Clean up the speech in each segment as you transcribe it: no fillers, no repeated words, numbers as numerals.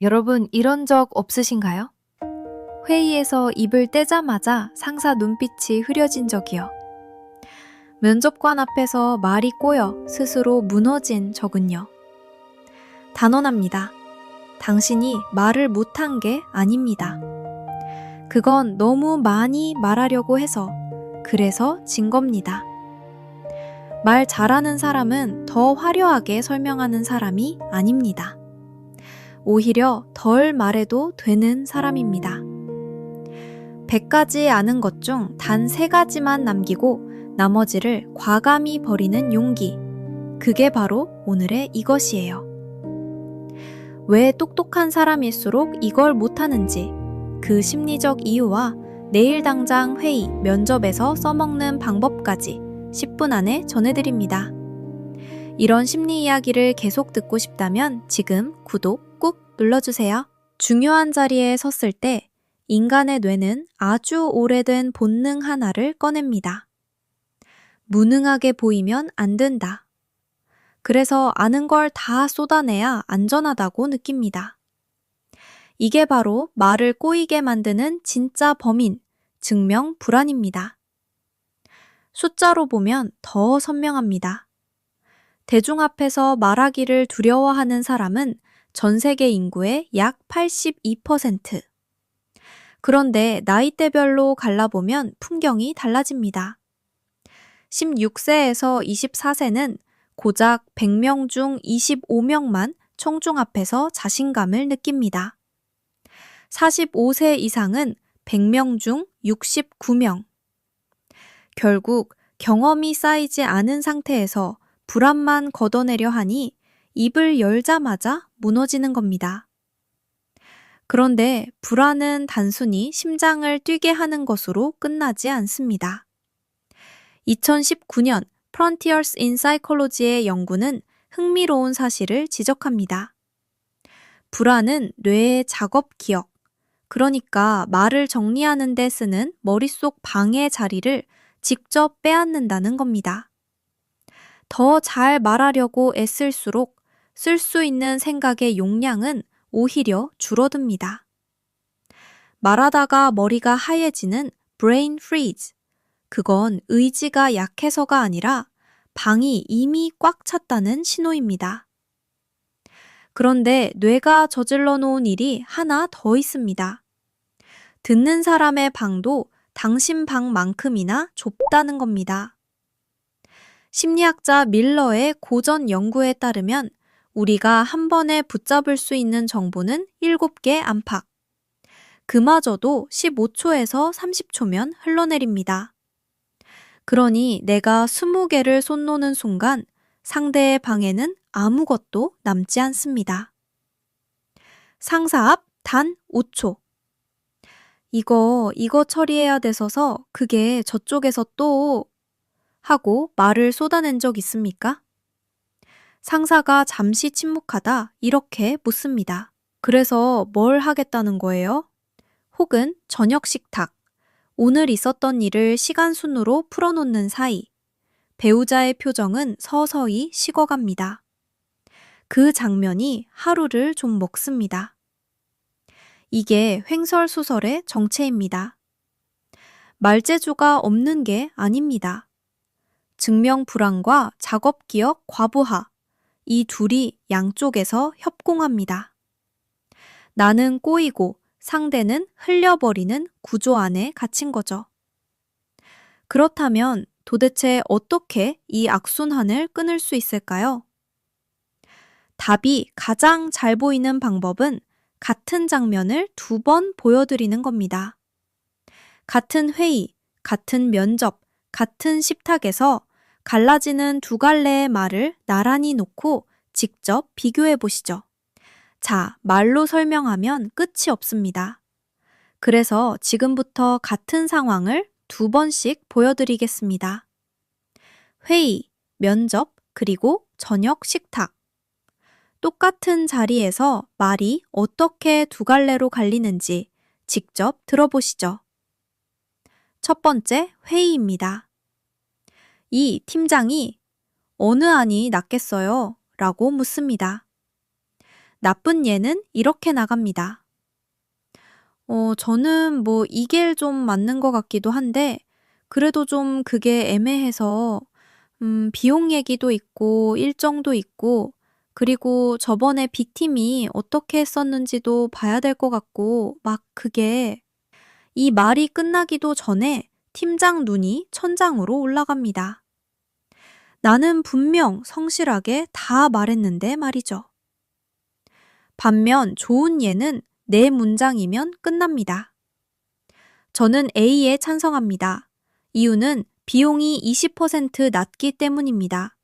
여러분, 이런 적 없으신가요? 회의에서 입을 떼자마자 상사 눈빛이 흐려진 적이요. 면접관 앞에서 말이 꼬여 스스로 무너진 적은요. 단언합니다. 당신이 말을 못한 게 아닙니다. 그건 너무 많이 말하려고 해서, 그래서 진 겁니다. 말 잘하는 사람은 더 화려하게 설명하는 사람이 아닙니다. 오히려 덜 말해도 되는 사람입니다. 100가지 아는 것 중 단 3가지만 남기고 나머지를 과감히 버리는 용기. 그게 바로 오늘의 이것이에요. 왜 똑똑한 사람일수록 이걸 못하는지, 그 심리적 이유와 내일 당장 회의, 면접에서 써먹는 방법까지 10분 안에 전해드립니다. 이런 심리 이야기를 계속 듣고 싶다면 지금 구독 꾹 눌러주세요. 중요한 자리에 섰을 때 인간의 뇌는 아주 오래된 본능 하나를 꺼냅니다. 무능하게 보이면 안 된다. 그래서 아는 걸 다 쏟아내야 안전하다고 느낍니다. 이게 바로 말을 꼬이게 만드는 진짜 범인, 증명 불안입니다. 숫자로 보면 더 선명합니다. 대중 앞에서 말하기를 두려워하는 사람은 전 세계 인구의 약 82%. 그런데 나이대별로 갈라보면 풍경이 달라집니다. 16세에서 24세는 고작 100명 중 25명만 청중 앞에서 자신감을 느낍니다. 45세 이상은 100명 중 69명. 결국 경험이 쌓이지 않은 상태에서 불안만 걷어내려 하니 입을 열자마자 무너지는 겁니다. 그런데 불안은 단순히 심장을 뛰게 하는 것으로 끝나지 않습니다. 2019년 Frontiers in Psychology의 연구는 흥미로운 사실을 지적합니다. 불안은 뇌의 작업 기억, 그러니까 말을 정리하는 데 쓰는 머릿속 방해 자리를 직접 빼앗는다는 겁니다. 더 잘 말하려고 애쓸수록 쓸 수 있는 생각의 용량은 오히려 줄어듭니다. 말하다가 머리가 하얘지는 brain freeze. 그건 의지가 약해서가 아니라 방이 이미 꽉 찼다는 신호입니다. 그런데 뇌가 저질러 놓은 일이 하나 더 있습니다. 듣는 사람의 방도 당신 방만큼이나 좁다는 겁니다. 심리학자 밀러의 고전 연구에 따르면 우리가 한 번에 붙잡을 수 있는 정보는 7개 안팎. 그마저도 15초에서 30초면 흘러내립니다. 그러니 내가 20개를 손 놓는 순간 상대의 방에는 아무것도 남지 않습니다. 상사 앞 단 5초. 이거 처리해야 돼서서 그게 저쪽에서 또 하고 말을 쏟아낸 적 있습니까? 상사가 잠시 침묵하다 이렇게 묻습니다. 그래서 뭘 하겠다는 거예요? 혹은 저녁 식탁. 오늘 있었던 일을 시간 순으로 풀어놓는 사이. 배우자의 표정은 서서히 식어갑니다. 그 장면이 하루를 좀 먹습니다. 이게 횡설수설의 정체입니다. 말재주가 없는 게 아닙니다. 증명 불안과 작업 기억 과부하. 이 둘이 양쪽에서 협공합니다. 나는 꼬이고 상대는 흘려버리는 구조 안에 갇힌 거죠. 그렇다면 도대체 어떻게 이 악순환을 끊을 수 있을까요? 답이 가장 잘 보이는 방법은 같은 장면을 2번 보여드리는 겁니다. 같은 회의, 같은 면접, 같은 식탁에서 갈라지는 2갈래의 말을 나란히 놓고 직접 비교해 보시죠. 자, 말로 설명하면 끝이 없습니다. 그래서 지금부터 같은 상황을 2번씩 보여드리겠습니다. 회의, 면접, 그리고 저녁 식탁. 똑같은 자리에서 말이 어떻게 2갈래로 갈리는지 직접 들어보시죠. 첫 번째 회의입니다. 이 팀장이 어느 안이 낫겠어요? 라고 묻습니다. 나쁜 예는 이렇게 나갑니다. 저는 이게 좀 맞는 것 같기도 한데, 그래도 좀 그게 애매해서, 비용 얘기도 있고, 일정도 있고, 그리고 저번에 B팀이 어떻게 했었는지도 봐야 될 것 같고, 막 그게, 이 말이 끝나기도 전에 팀장 눈이 천장으로 올라갑니다. 나는 분명 성실하게 다 말했는데 말이죠. 반면 좋은 예는 네 문장이면 끝납니다. 저는 A에 찬성합니다. 이유는 비용이 20% 낮기 때문입니다.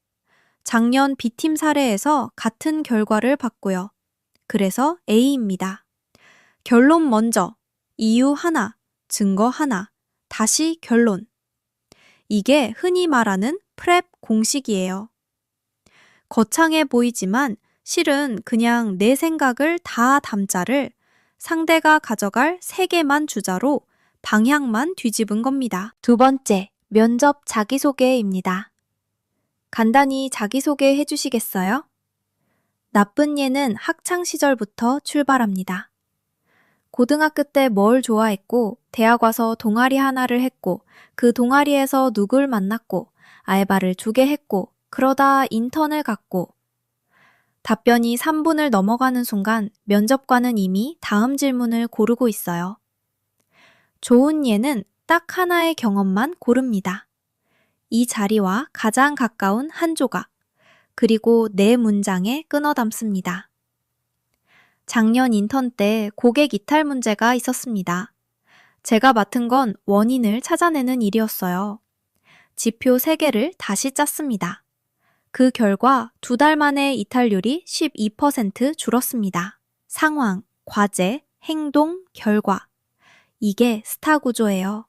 작년 B팀 사례에서 같은 결과를 봤고요. 그래서 A입니다. 결론 먼저, 이유 하나, 증거 하나, 다시 결론. 이게 흔히 말하는 프렙 공식이에요. 거창해 보이지만 실은 그냥 내 생각을 다 담자를 상대가 가져갈 3개만 주자로 방향만 뒤집은 겁니다. 두 번째, 면접 자기소개입니다. 간단히 자기소개 해주시겠어요? 나쁜 예는 학창 시절부터 출발합니다. 고등학교 때 뭘 좋아했고, 대학 와서 동아리 하나를 했고, 그 동아리에서 누굴 만났고, 알바를 2개 했고, 그러다 인턴을 갔고. 답변이 3분을 넘어가는 순간 면접관은 이미 다음 질문을 고르고 있어요. 좋은 예는 딱 하나의 경험만 고릅니다. 이 자리와 가장 가까운 한 조각, 그리고 네 문장에 끊어 담습니다. 작년 인턴 때 고객 이탈 문제가 있었습니다. 제가 맡은 건 원인을 찾아내는 일이었어요. 지표 3개를 다시 짰습니다. 그 결과 2달 만에 이탈률이 12% 줄었습니다. 상황, 과제, 행동, 결과. 이게 스타 구조예요.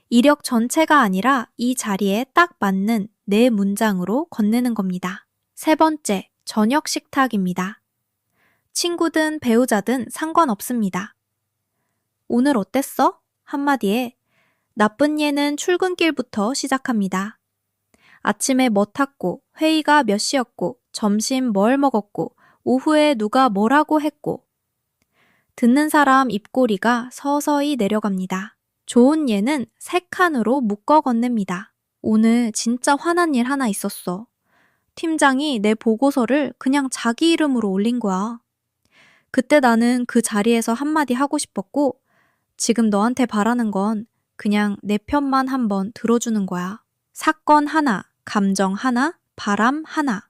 이력 전체가 아니라 이 자리에 딱 맞는 네 문장으로 건네는 겁니다. 세 번째, 저녁 식탁입니다. 친구든 배우자든 상관없습니다. 오늘 어땠어? 한마디에 나쁜 예는 출근길부터 시작합니다. 아침에 뭐 탔고, 회의가 몇 시였고, 점심 뭘 먹었고, 오후에 누가 뭐라고 했고. 듣는 사람 입꼬리가 서서히 내려갑니다. 좋은 예는 3칸으로 묶어 건넵니다. 오늘 진짜 화난 일 하나 있었어. 팀장이 내 보고서를 그냥 자기 이름으로 올린 거야. 그때 나는 그 자리에서 한마디 하고 싶었고, 지금 너한테 바라는 건 그냥 내 편만 한번 들어주는 거야. 사건 하나, 감정 하나, 바람 하나.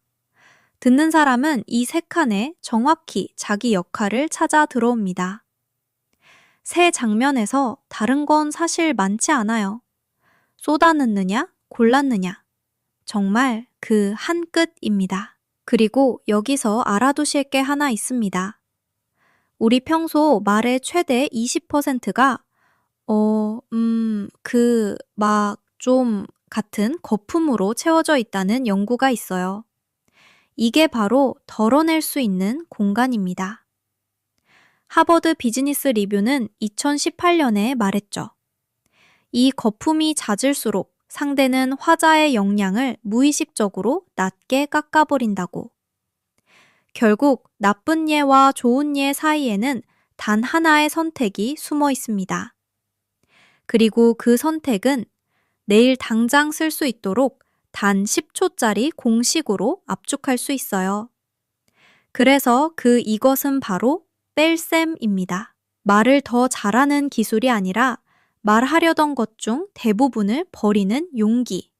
듣는 사람은 이 3칸에 정확히 자기 역할을 찾아 들어옵니다. 세 장면에서 다른 건 사실 많지 않아요. 쏟아넣느냐, 골랐느냐. 정말 그 한 끗입니다. 그리고 여기서 알아두실 게 하나 있습니다. 우리 평소 말의 최대 20%가 좀 같은 거품으로 채워져 있다는 연구가 있어요. 이게 바로 덜어낼 수 있는 공간입니다. 하버드 비즈니스 리뷰는 2018년에 말했죠. 이 거품이 잦을수록 상대는 화자의 역량을 무의식적으로 낮게 깎아버린다고. 결국 나쁜 예와 좋은 예 사이에는 단 하나의 선택이 숨어 있습니다. 그리고 그 선택은 내일 당장 쓸 수 있도록 단 10초짜리 공식으로 압축할 수 있어요. 그래서 이것은 바로 뺄셈입니다. 말을 더 잘하는 기술이 아니라 말하려던 것 중 대부분을 버리는 용기.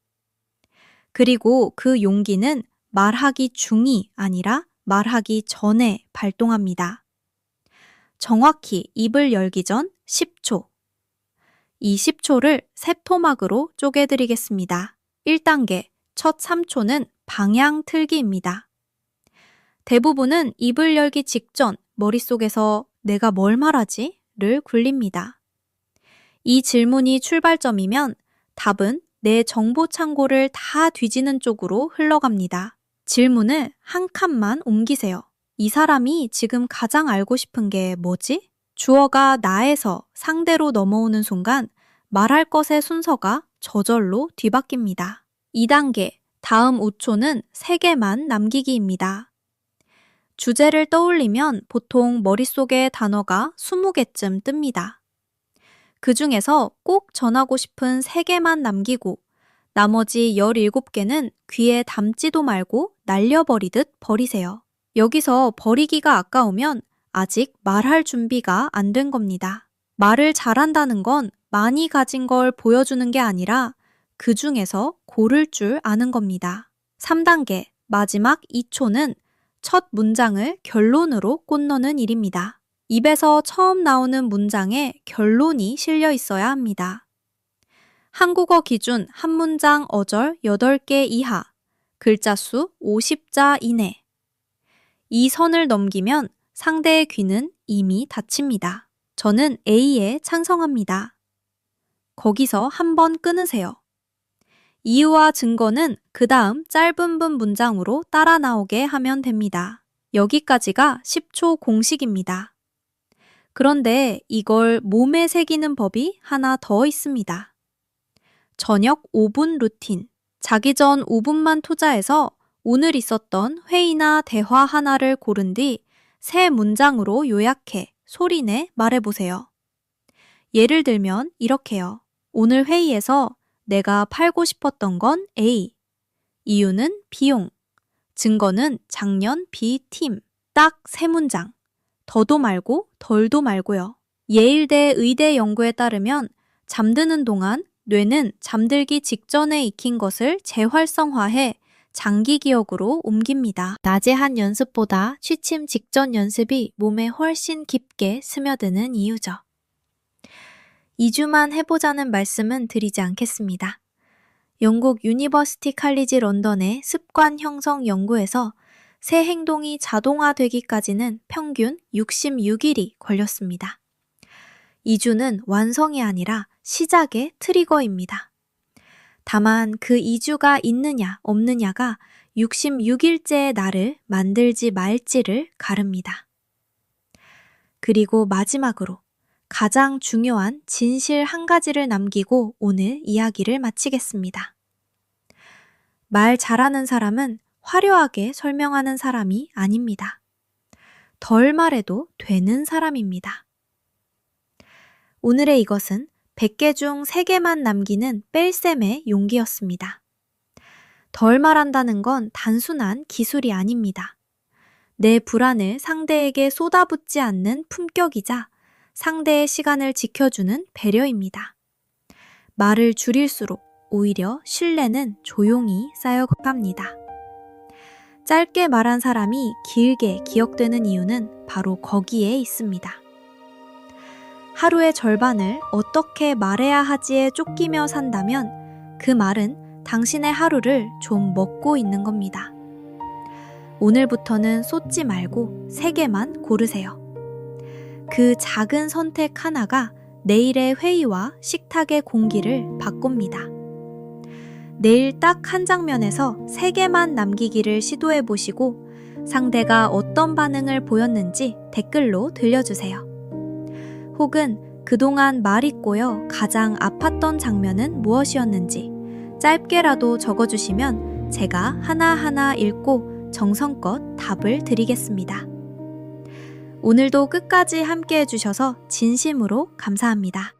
그리고 그 용기는 말하기 중이 아니라 말하기 전에 발동합니다. 정확히 입을 열기 전 10초. 이 10초를 세 토막으로 쪼개드리겠습니다. 1단계, 첫 3초는 방향 틀기입니다. 대부분은 입을 열기 직전 머릿속에서 내가 뭘 말하지? 를 굴립니다. 이 질문이 출발점이면 답은 내 정보 창고를 다 뒤지는 쪽으로 흘러갑니다. 질문을 한 칸만 옮기세요. 이 사람이 지금 가장 알고 싶은 게 뭐지? 주어가 나에서 상대로 넘어오는 순간 말할 것의 순서가 저절로 뒤바뀝니다. 2단계, 다음 5초는 3개만 남기기입니다. 주제를 떠올리면 보통 머릿속에 단어가 20개쯤 뜹니다. 그 중에서 꼭 전하고 싶은 3개만 남기고 나머지 17개는 귀에 담지도 말고 날려버리듯 버리세요. 여기서 버리기가 아까우면 아직 말할 준비가 안 된 겁니다. 말을 잘한다는 건 많이 가진 걸 보여주는 게 아니라 그 중에서 고를 줄 아는 겁니다. 3단계, 마지막 2초는 첫 문장을 결론으로 꽂는 일입니다. 입에서 처음 나오는 문장에 결론이 실려 있어야 합니다. 한국어 기준 한 문장 어절 8개 이하, 글자 수 50자 이내. 이 선을 넘기면 상대의 귀는 이미 닫힙니다. 저는 A에 찬성합니다. 거기서 한번 끊으세요. 이유와 증거는 그 다음 짧은 문장으로 따라 나오게 하면 됩니다. 여기까지가 10초 공식입니다. 그런데 이걸 몸에 새기는 법이 하나 더 있습니다. 저녁 5분 루틴. 자기 전 5분만 투자해서 오늘 있었던 회의나 대화 하나를 고른 뒤 3문장으로 요약해 소리내 말해보세요. 예를 들면 이렇게요. 오늘 회의에서 내가 팔고 싶었던 건 A. 이유는 비용. 증거는 작년 B 팀. 딱 3문장. 더도 말고 덜도 말고요. 예일대 의대 연구에 따르면 잠드는 동안 뇌는 잠들기 직전에 익힌 것을 재활성화해 장기 기억으로 옮깁니다. 낮에 한 연습보다 취침 직전 연습이 몸에 훨씬 깊게 스며드는 이유죠. 2주만 해보자는 말씀은 드리지 않겠습니다. 영국 유니버시티 칼리지 런던의 습관 형성 연구에서 새 행동이 자동화되기까지는 평균 66일이 걸렸습니다. 2주는 완성이 아니라 시작의 트리거입니다. 다만 그 2주가 있느냐 없느냐가 66일째의 나를 만들지 말지를 가릅니다. 그리고 마지막으로 가장 중요한 진실 한 가지를 남기고 오늘 이야기를 마치겠습니다. 말 잘하는 사람은 화려하게 설명하는 사람이 아닙니다. 덜 말해도 되는 사람입니다. 오늘의 이것은 100개 중 3개만 남기는 뺄셈의 용기였습니다. 덜 말한다는 건 단순한 기술이 아닙니다. 내 불안을 상대에게 쏟아붓지 않는 품격이자 상대의 시간을 지켜주는 배려입니다. 말을 줄일수록 오히려 신뢰는 조용히 쌓여갑니다. 짧게 말한 사람이 길게 기억되는 이유는 바로 거기에 있습니다. 하루의 절반을 어떻게 말해야 하지에 쫓기며 산다면 그 말은 당신의 하루를 좀 먹고 있는 겁니다. 오늘부터는 쏟지 말고 3개만 고르세요. 그 작은 선택 하나가 내일의 회의와 식탁의 공기를 바꿉니다. 내일 딱 한 장면에서 3개만 남기기를 시도해 보시고 상대가 어떤 반응을 보였는지 댓글로 들려주세요. 혹은 그동안 말이 꼬여 가장 아팠던 장면은 무엇이었는지 짧게라도 적어주시면 제가 하나하나 읽고 정성껏 답을 드리겠습니다. 오늘도 끝까지 함께 해주셔서 진심으로 감사합니다.